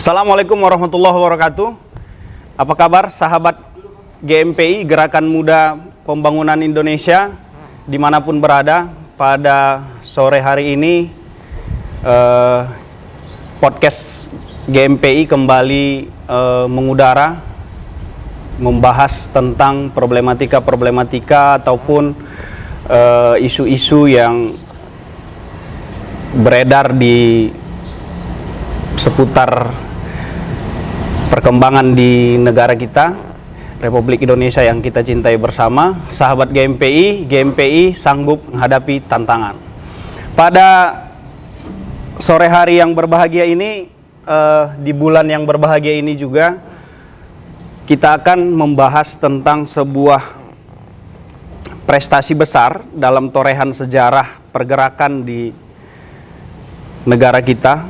Assalamualaikum warahmatullahi wabarakatuh. Apa kabar sahabat GMPI, Gerakan Muda Pembangunan Indonesia, dimanapun berada. Pada sore hari ini podcast GMPI kembali mengudara, membahas tentang problematika ataupun isu-isu yang beredar di seputar perkembangan di negara kita, Republik Indonesia yang kita cintai bersama. Sahabat GMPI sanggup menghadapi tantangan. Pada sore hari yang berbahagia ini, di bulan yang berbahagia ini juga, kita akan membahas tentang sebuah prestasi besar dalam torehan sejarah pergerakan di negara kita,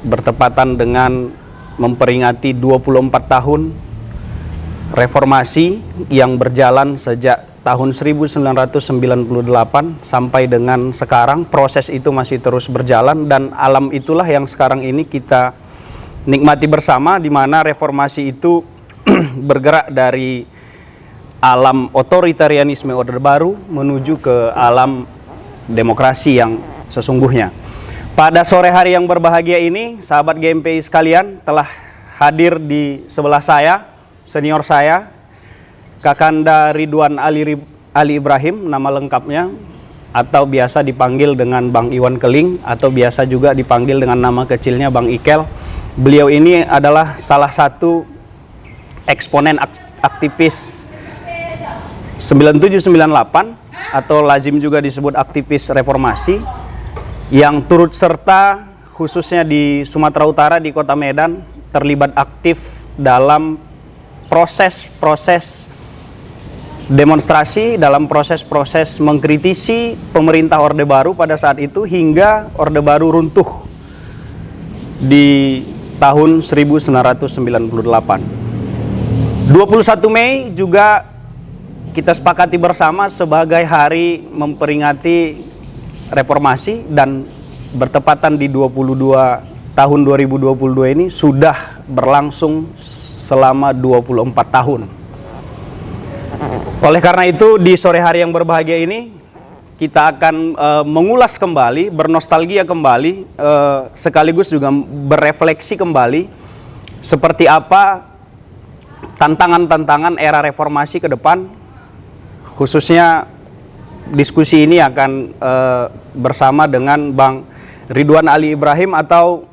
bertepatan dengan memperingati 24 tahun reformasi yang berjalan sejak tahun 1998 sampai dengan sekarang. Proses itu masih terus berjalan dan alam itulah yang sekarang ini kita nikmati bersama, di mana reformasi itu bergerak dari alam otoritarianisme Orde Baru menuju ke alam demokrasi yang sesungguhnya. Pada sore hari yang berbahagia ini, sahabat GMPI sekalian, telah hadir di sebelah saya, senior saya, Kakanda Ridwan Ali Ibrahim, nama lengkapnya, atau biasa dipanggil dengan Bang Iwan Keling, atau biasa juga dipanggil dengan nama kecilnya Bang Ikel. Beliau ini adalah salah satu eksponen aktivis 9798, atau lazim juga disebut aktivis reformasi, yang turut serta khususnya di Sumatera Utara, di Kota Medan, terlibat aktif dalam proses-proses demonstrasi, dalam proses-proses mengkritisi pemerintah Orde Baru pada saat itu, hingga Orde Baru runtuh di tahun 1998. 21 Mei juga kita sepakati bersama sebagai hari memperingati reformasi, dan bertepatan di 22 tahun 2022 ini sudah berlangsung selama 24 tahun. Oleh karena itu, di sore hari yang berbahagia ini kita akan mengulas kembali, bernostalgia kembali, sekaligus juga berefleksi kembali seperti apa tantangan-tantangan era reformasi ke depan. Khususnya diskusi ini akan bersama dengan Bang Ridwan Ali Ibrahim atau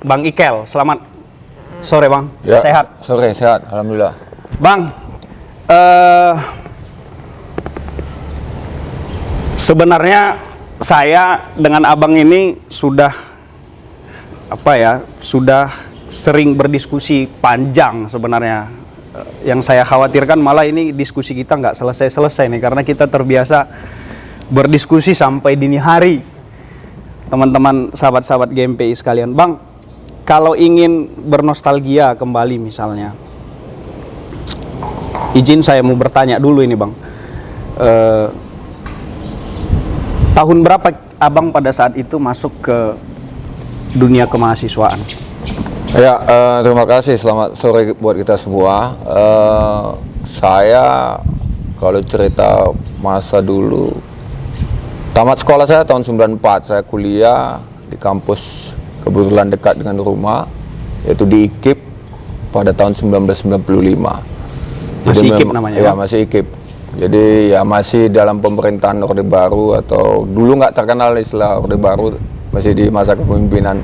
Bang Ikel. Selamat sore Bang, ya, sehat? Sore, sehat, alhamdulillah. Bang, sebenarnya saya dengan Abang ini sudah sudah sering berdiskusi panjang sebenarnya. Yang saya khawatirkan malah ini diskusi kita nggak selesai-selesai nih, karena kita terbiasa berdiskusi sampai dini hari. Teman-teman, sahabat-sahabat GMPI sekalian, Bang, kalau ingin bernostalgia kembali misalnya, izin saya mau bertanya dulu ini Bang, tahun berapa Abang pada saat itu masuk ke dunia kemahasiswaan? Ya, terima kasih. Selamat sore buat kita semua. Saya kalau cerita masa dulu, tamat sekolah saya tahun 94. Saya kuliah di kampus kebetulan dekat dengan rumah, yaitu di IKIP pada tahun 1995. Masih IKIP namanya? Ya, masih IKIP. Jadi ya masih dalam pemerintahan Orde Baru, atau dulu nggak terkenal istilah Orde Baru, masih di masa kepemimpinan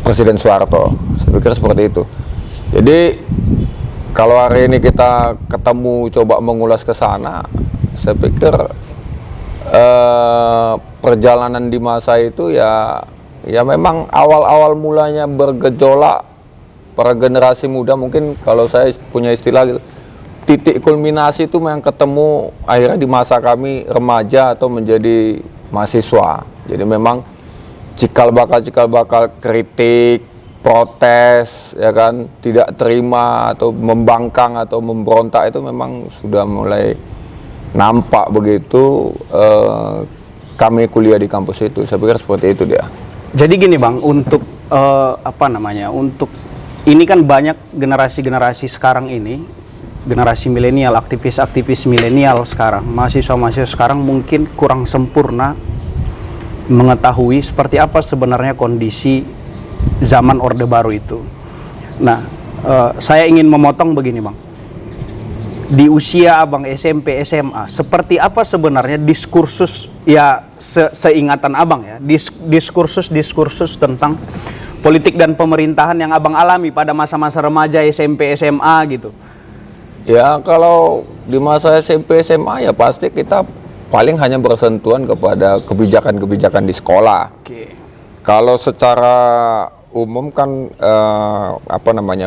Presiden Soeharto. Saya pikir seperti itu. Jadi kalau hari ini kita ketemu coba mengulas ke sana, saya pikir perjalanan di masa itu ya memang awal-awal mulanya bergejolak para generasi muda. Mungkin kalau saya punya istilah gitu, titik kulminasi itu memang ketemu akhirnya di masa kami remaja atau menjadi mahasiswa. Jadi memang cikal bakal kritik, protes, ya kan, tidak terima atau membangkang atau memberontak itu memang sudah mulai nampak begitu kami kuliah di kampus itu. Saya pikir seperti itu dia. Jadi gini Bang, untuk untuk ini kan banyak generasi-generasi sekarang ini, generasi milenial, aktivis-aktivis milenial sekarang, mahasiswa-mahasiswa sekarang mungkin kurang sempurna mengetahui seperti apa sebenarnya kondisi zaman Orde Baru itu. Nah, saya ingin memotong begini Bang. Di usia Abang SMP, SMA, seperti apa sebenarnya diskursus, ya seingatan Abang ya, diskursus tentang politik dan pemerintahan yang Abang alami pada masa-masa remaja SMP, SMA gitu? Ya kalau di masa SMP, SMA ya pasti kita paling hanya bersentuhan kepada kebijakan-kebijakan di sekolah. Oke. Kalau secara umum kan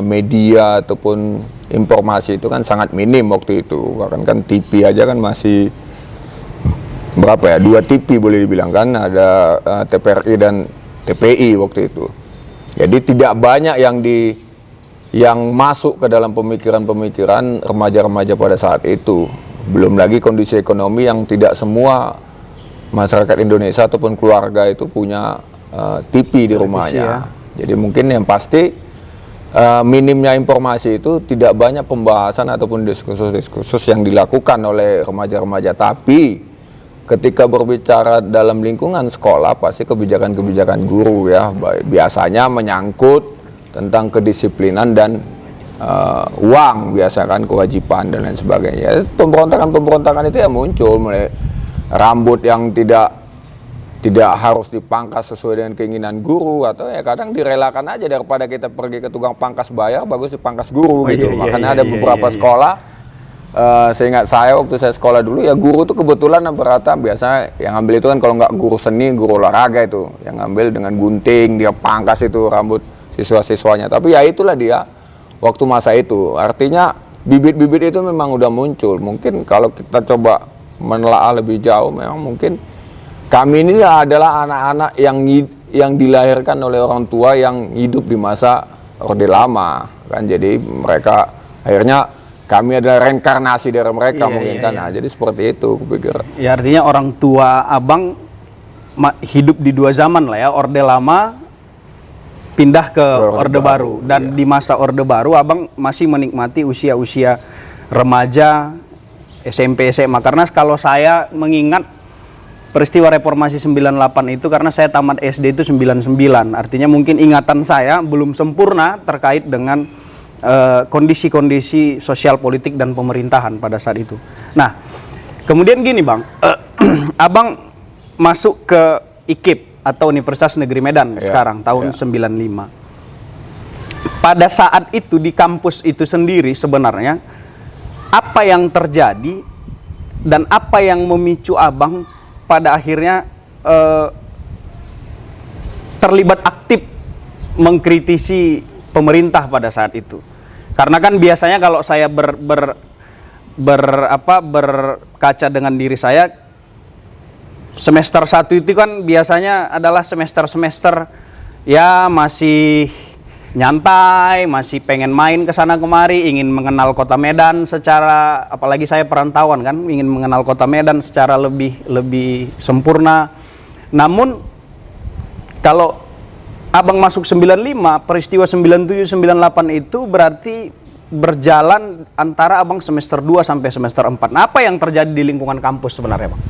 media ataupun informasi itu kan sangat minim waktu itu. Bahkan kan TV aja kan masih berapa ya, 2 TV boleh dibilang kan, ada TVRI dan TPI waktu itu. Jadi tidak banyak yang masuk ke dalam pemikiran-pemikiran remaja-remaja pada saat itu. Belum lagi kondisi ekonomi yang tidak semua masyarakat Indonesia ataupun keluarga itu punya TV di rumahnya. Ya. Jadi mungkin yang pasti minimnya informasi itu tidak banyak pembahasan ataupun diskursus yang dilakukan oleh remaja-remaja. Tapi ketika berbicara dalam lingkungan sekolah pasti kebijakan-kebijakan guru ya, biasanya menyangkut tentang kedisiplinan dan uang, biasa kan kewajiban dan lain sebagainya. Pemberontakan itu ya muncul mulai rambut yang tidak harus dipangkas sesuai dengan keinginan guru, atau ya kadang direlakan aja daripada kita pergi ke tukang pangkas bayar, bagus dipangkas guru gitu. Makanya ada beberapa sekolah, seingat saya waktu saya sekolah dulu ya, guru tuh kebetulan rata biasa yang ngambil itu kan kalau nggak guru seni, guru olahraga itu yang ngambil dengan gunting, dia pangkas itu rambut siswa-siswanya. Tapi ya itulah dia waktu masa itu. Artinya bibit-bibit itu memang udah muncul. Mungkin kalau kita coba menelaah lebih jauh, memang mungkin kami ini adalah anak-anak yang dilahirkan oleh orang tua yang hidup di masa Orde Lama kan. Jadi mereka akhirnya kami adalah reinkarnasi dari mereka mungkin kan. Nah, jadi seperti itu kupikir. Ya artinya orang tua Abang hidup di 2 zaman lah ya, Orde Lama pindah ke Orde Baru. Dan di masa Orde Baru Abang masih menikmati usia-usia remaja, SMP, SMA. Karena kalau saya mengingat peristiwa reformasi 98 itu, karena saya tamat SD itu 99, artinya mungkin ingatan saya belum sempurna terkait dengan kondisi-kondisi sosial politik dan pemerintahan pada saat itu. Nah, kemudian gini Bang, Abang masuk ke IKIP atau Universitas Negeri Medan sekarang tahun 95. Pada saat itu di kampus itu sendiri sebenarnya apa yang terjadi dan apa yang memicu Abang pada akhirnya terlibat aktif mengkritisi pemerintah pada saat itu? Karena kan biasanya kalau saya berkaca dengan diri saya, semester 1 itu kan biasanya adalah semester-semester ya masih nyantai, masih pengen main ke sana kemari, ingin mengenal kota Medan secara, apalagi saya perantauan kan, ingin mengenal kota Medan secara lebih sempurna. Namun kalau Abang masuk 95, peristiwa 97 98 itu berarti berjalan antara Abang semester 2 sampai semester 4. Nah, apa yang terjadi di lingkungan kampus sebenarnya, Bang?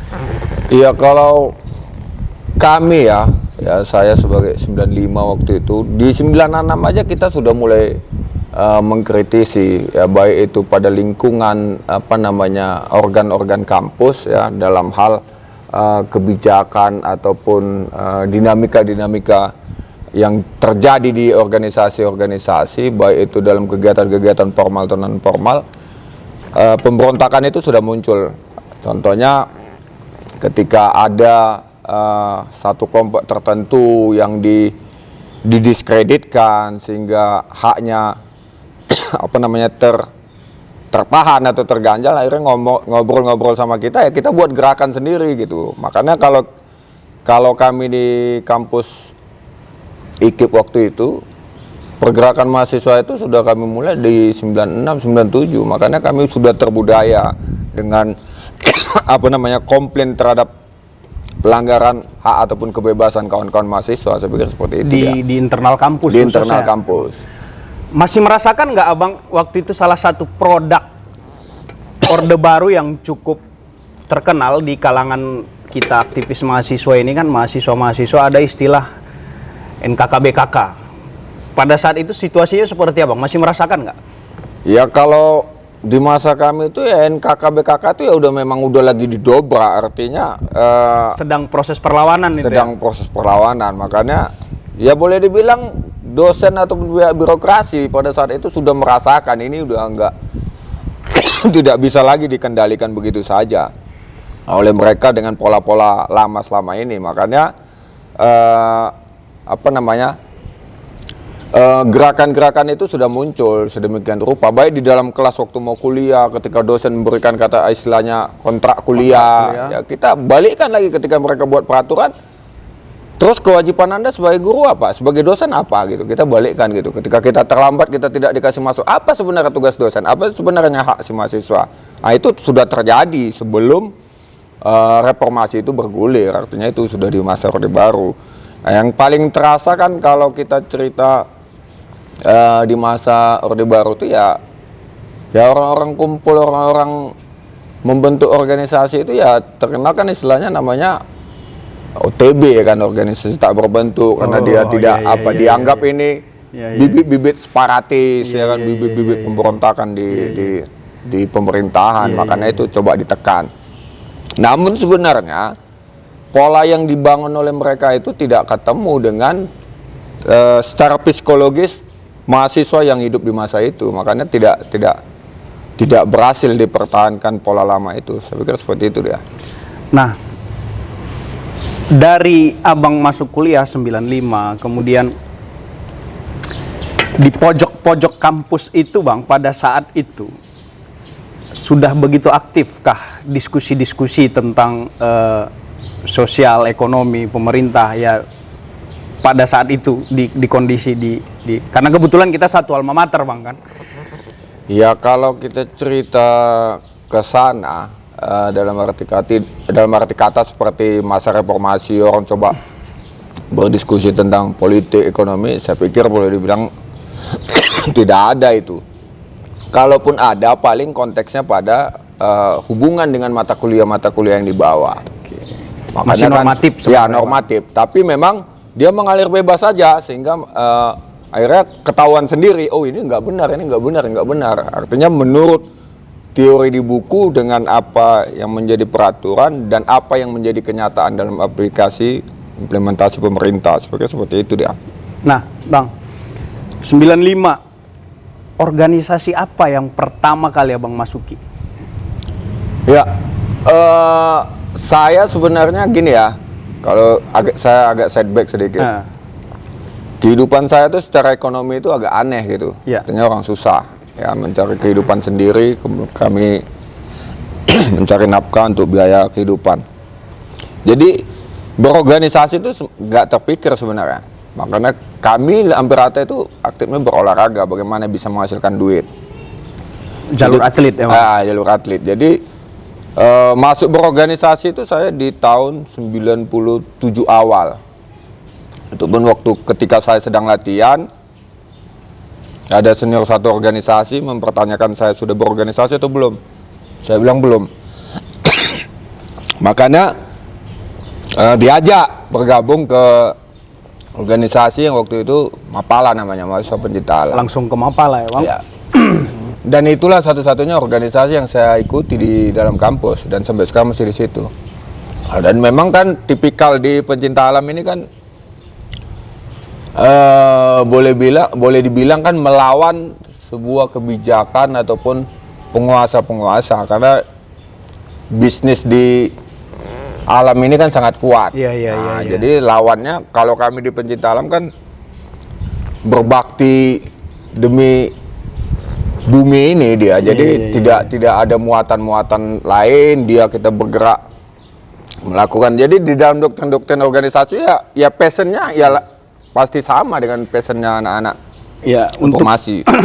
Iya, kalau kami ya saya sebagai 95 waktu itu, di 96 aja kita sudah mulai mengkritisi ya, baik itu pada lingkungan organ-organ kampus ya, dalam hal kebijakan ataupun dinamika-dinamika yang terjadi di organisasi-organisasi, baik itu dalam kegiatan-kegiatan formal atau non formal. Pemberontakan itu sudah muncul. Contohnya ketika ada satu kelompok tertentu yang didiskreditkan sehingga haknya tertahan atau terganjal, akhirnya ngobrol-ngobrol sama kita, ya kita buat gerakan sendiri gitu. Makanya kalau kami di kampus IKIP waktu itu, pergerakan mahasiswa itu sudah kami mulai di 96, 97. Makanya kami sudah terbudaya dengan komplain terhadap pelanggaran hak ataupun kebebasan kawan-kawan mahasiswa, saya pikir seperti itu di internal kampus. di khususnya. internal kampus. Masih merasakan nggak abang waktu itu salah satu produk Orde Baru yang cukup terkenal di kalangan kita aktivis mahasiswa ini kan, mahasiswa-mahasiswa, ada istilah NKKBKK. Pada saat itu situasinya seperti apa? Masih merasakan nggak? Ya kalau di masa kami itu ya NKKBKK itu ya memang udah lagi didobrak, artinya Sedang proses perlawanan itu sedang proses perlawanan. Makanya ya boleh dibilang dosen ataupun pihak birokrasi pada saat itu sudah merasakan ini udah enggak tidak bisa lagi dikendalikan begitu saja oleh mereka dengan pola-pola lama selama ini. Makanya gerakan-gerakan itu sudah muncul sedemikian rupa, baik di dalam kelas waktu mau kuliah, ketika dosen memberikan kata istilahnya kontrak kuliah. Ya kita balikkan lagi ketika mereka buat peraturan. Terus kewajiban Anda sebagai guru apa? Sebagai dosen apa gitu? Kita balikkan gitu. Ketika kita terlambat, kita tidak dikasih masuk. Apa sebenarnya tugas dosen? Apa sebenarnya hak si mahasiswa? Nah, itu sudah terjadi sebelum reformasi itu bergulir. Artinya itu sudah di masa Orde Baru. Nah, yang paling terasa kan kalau kita cerita di masa Orde Baru itu ya orang-orang kumpul, orang-orang membentuk organisasi itu ya terkenal kan istilahnya namanya OTB ya kan, organisasi tak berbentuk, karena dia tidak dianggap ini bibit-bibit separatis ya kan, bibit-bibit pemberontakan di pemerintahan. Makanya itu coba ditekan. Namun sebenarnya pola yang dibangun oleh mereka itu tidak ketemu dengan secara psikologis mahasiswa yang hidup di masa itu. Makanya tidak berhasil dipertahankan pola lama itu. Saya pikir seperti itu dia. Nah, dari abang masuk kuliah 95, kemudian di pojok-pojok kampus itu bang, pada saat itu sudah begitu aktifkah diskusi-diskusi tentang sosial, ekonomi, pemerintah ya pada saat itu di kondisi karena kebetulan kita satu alma mater bang kan? Ya kalau kita cerita ke sana dalam arti kata seperti masa reformasi, orang coba berdiskusi tentang politik, ekonomi, saya pikir boleh dibilang tidak ada itu. Kalaupun ada, paling konteksnya pada hubungan dengan mata kuliah yang dibawa. Makanya masih normatif kan, ya normatif, tapi memang dia mengalir bebas saja sehingga akhirnya ketahuan sendiri, oh ini nggak benar. Artinya menurut teori di buku dengan apa yang menjadi peraturan dan apa yang menjadi kenyataan dalam aplikasi implementasi pemerintah, seperti itu dia. Nah, Bang, 95 organisasi apa yang pertama kali Abang masuki? Ya, saya sebenarnya gini ya, kalau saya agak setback sedikit. Kehidupan saya tuh secara ekonomi itu agak aneh gitu. Artinya orang susah ya mencari kehidupan sendiri, kami mencari nafkah untuk biaya kehidupan. Jadi berorganisasi itu nggak terpikir sebenarnya. Makanya kami hampir rata itu aktifnya berolahraga, bagaimana bisa menghasilkan duit. Jalur atlet ya? Jalur atlet. Jadi masuk berorganisasi itu saya di tahun 97 awal. Itu pun waktu ketika saya sedang latihan, ada senior satu organisasi mempertanyakan saya sudah berorganisasi atau belum. Saya bilang belum. Makanya diajak bergabung ke organisasi yang waktu itu Mapala namanya, Mahasiswa Pencinta Alam. Langsung ke Mapala ya Bang? Ya. Dan itulah satu-satunya organisasi yang saya ikuti di dalam kampus dan sampai sekarang masih di situ. Dan memang kan tipikal di pencinta alam ini kan boleh dibilang kan melawan sebuah kebijakan ataupun penguasa-penguasa, karena bisnis di alam ini kan sangat kuat. Jadi lawannya kalau kami di pencinta alam kan berbakti demi bumi ini dia. Jadi tidak ada muatan-muatan lain, kita bergerak melakukan. Jadi di dalam doktrin organisasi ya passionnya ya pasti sama dengan passionnya anak-anak. Ya,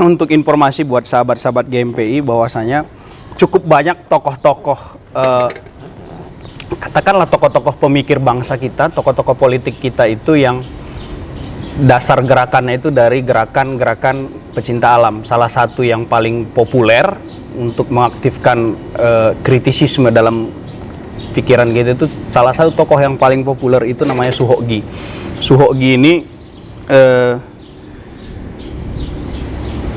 untuk informasi buat sahabat-sahabat GMPI bahwasanya cukup banyak tokoh-tokoh katakanlah tokoh-tokoh pemikir bangsa kita, tokoh-tokoh politik kita itu yang dasar gerakannya itu dari gerakan-gerakan pecinta alam. Salah satu yang paling populer untuk mengaktifkan kritisisme dalam pikiran gitu itu, salah satu tokoh yang paling populer itu namanya Suhogi. Suhogi ini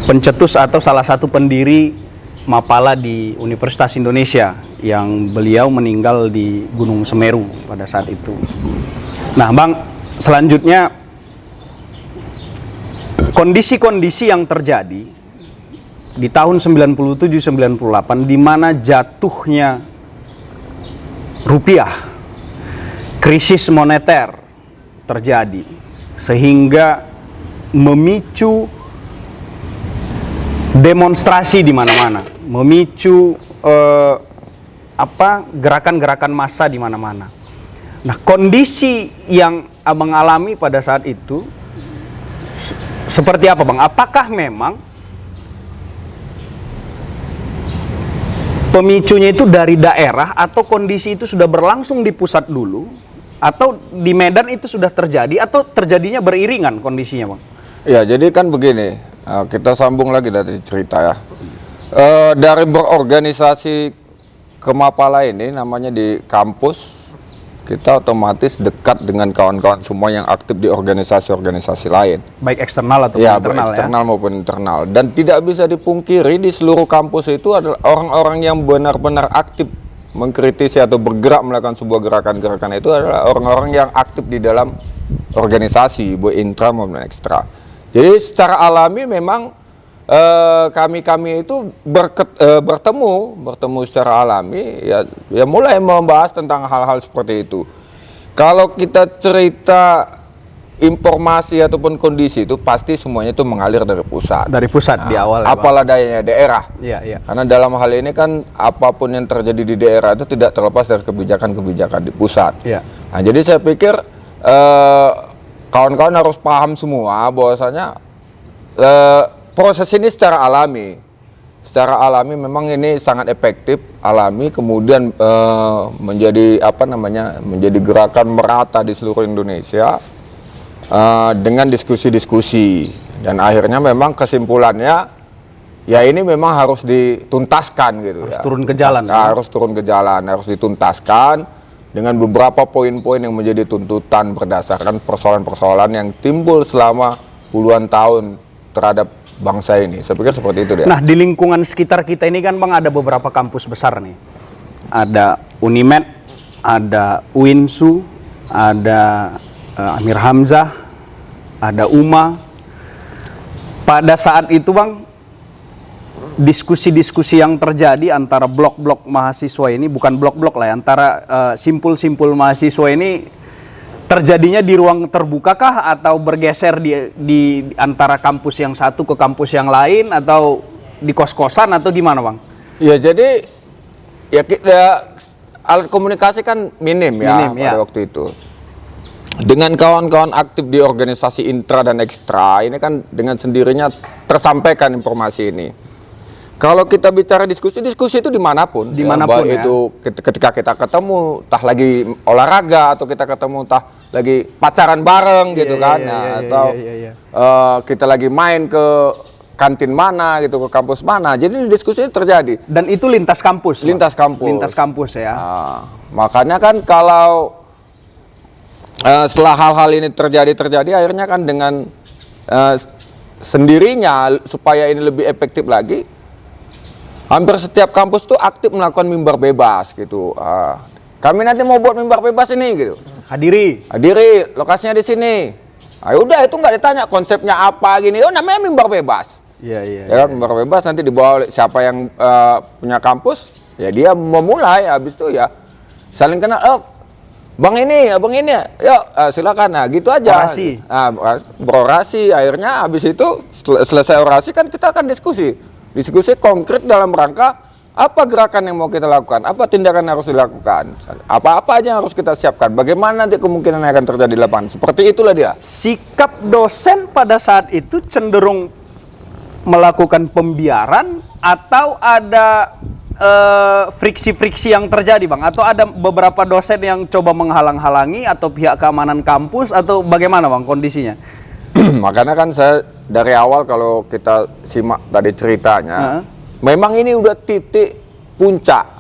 pencetus atau salah satu pendiri Mapala di Universitas Indonesia, yang beliau meninggal di Gunung Semeru pada saat itu. Nah, Bang, selanjutnya kondisi-kondisi yang terjadi di tahun 97-98 di mana jatuhnya rupiah, krisis moneter terjadi sehingga memicu demonstrasi di mana-mana, memicu gerakan-gerakan massa di mana-mana. Nah, kondisi yang Abang alami pada saat itu seperti apa, Bang? Apakah memang pemicunya itu dari daerah atau kondisi itu sudah berlangsung di pusat dulu, atau di Medan itu sudah terjadi, atau terjadinya beriringan kondisinya, Bang? Ya, jadi kan begini, kita sambung lagi dari cerita ya. Dari berorganisasi ke Mapala ini, namanya di kampus, kita otomatis dekat dengan kawan-kawan semua yang aktif di organisasi-organisasi lain. Baik eksternal atau ya, internal, baik eksternal maupun internal. Dan tidak bisa dipungkiri di seluruh kampus itu adalah orang-orang yang benar-benar aktif mengkritisi atau bergerak melakukan sebuah gerakan-gerakan, itu adalah orang-orang yang aktif di dalam organisasi, baik intra maupun ekstra. Jadi secara alami memang kami itu bertemu secara alami, ya mulai membahas tentang hal-hal seperti itu. Kalau kita cerita informasi ataupun kondisi itu pasti semuanya itu mengalir dari pusat. Dari pusat di awal. Apalah dayanya daerah. Iya. Karena dalam hal ini kan apapun yang terjadi di daerah itu tidak terlepas dari kebijakan-kebijakan di pusat. Iya. Nah, jadi saya pikir kawan-kawan harus paham semua bahwasanya proses ini secara alami memang ini sangat efektif, alami, kemudian menjadi menjadi gerakan merata di seluruh Indonesia dengan diskusi-diskusi, dan akhirnya memang kesimpulannya ya ini memang harus dituntaskan gitu, harus turun ke jalan, harus turun ke jalan, harus dituntaskan dengan beberapa poin-poin yang menjadi tuntutan berdasarkan persoalan-persoalan yang timbul selama puluhan tahun terhadap bangsa ini. Saya pikir seperti itu deh. Nah, di lingkungan sekitar kita ini kan, Bang, ada beberapa kampus besar nih. Ada Unimed, ada UINSU, ada Amir Hamzah, ada UMA. Pada saat itu, Bang, diskusi-diskusi yang terjadi antara blok-blok mahasiswa ini, bukan blok-blok lah ya, antara simpul-simpul mahasiswa ini terjadinya di ruang terbuka kah, atau bergeser di antara kampus yang satu ke kampus yang lain, atau di kos-kosan, atau gimana, Bang? Ya, jadi alat komunikasi kan minim pada waktu itu. Dengan kawan-kawan aktif di organisasi intra dan ekstra, ini kan dengan sendirinya tersampaikan informasi ini. Kalau kita bicara diskusi itu dimanapun baik itu ketika kita ketemu, entah lagi olahraga, atau kita ketemu entah lagi pacaran bareng gitu kan, atau kita lagi main ke kantin mana gitu, ke kampus mana. Jadi diskusi itu terjadi. Dan itu lintas kampus. Lintas kampus. Lintas kampus ya. Makanya kan kalau setelah hal-hal ini terjadi akhirnya kan dengan sendirinya supaya ini lebih efektif lagi, hampir setiap kampus tuh aktif melakukan mimbar bebas gitu. Kami nanti mau buat mimbar bebas ini gitu. Hadiri, lokasinya di sini. Ayo udah, itu nggak ditanya konsepnya apa gini. Oh, namanya mimbar bebas. Iya. Mimbar bebas nanti dibawa oleh siapa yang punya kampus, ya dia memulai. Habis itu ya saling kenal. Oh, bang ini, abang ini, yuk silakan. Nah, gitu aja. Orasi. Berorasi. Akhirnya habis itu selesai orasi kan kita akan diskusi konkret dalam rangka apa gerakan yang mau kita lakukan, apa tindakan yang harus dilakukan, apa-apa aja yang harus kita siapkan, bagaimana nanti kemungkinan yang akan terjadi di lapangan. Seperti itulah dia. Sikap dosen pada saat itu cenderung melakukan pembiaran, atau ada friksi-friksi yang terjadi, Bang? Atau ada beberapa dosen yang coba menghalang-halangi atau pihak keamanan kampus atau bagaimana, Bang, kondisinya? Makanya kan saya dari awal kalau kita simak tadi ceritanya, memang ini udah titik puncak.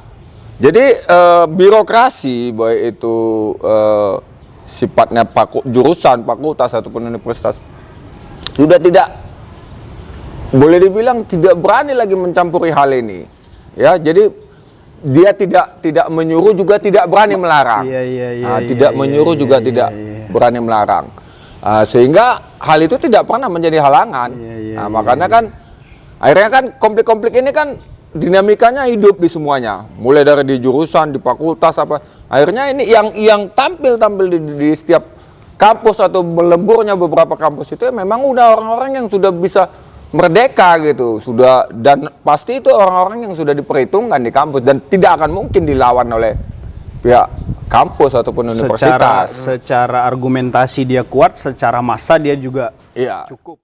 Jadi birokrasi baik itu sifatnya jurusan, fakultas ataupun universitas sudah tidak boleh dibilang tidak berani lagi mencampuri hal ini. Ya, jadi dia tidak menyuruh juga tidak berani melarang. Tidak menyuruh juga tidak berani melarang. Sehingga hal itu tidak pernah menjadi halangan. Makanya kan akhirnya kan konflik-konflik ini kan dinamikanya hidup di semuanya. Mulai dari di jurusan, di fakultas apa. Akhirnya ini yang tampil di setiap kampus atau melemburnya beberapa kampus itu memang udah orang-orang yang sudah bisa merdeka gitu, sudah, dan pasti itu orang-orang yang sudah diperhitungkan di kampus dan tidak akan mungkin dilawan oleh pihak kampus ataupun universitas. Secara argumentasi dia kuat, secara massa dia juga Iya. cukup.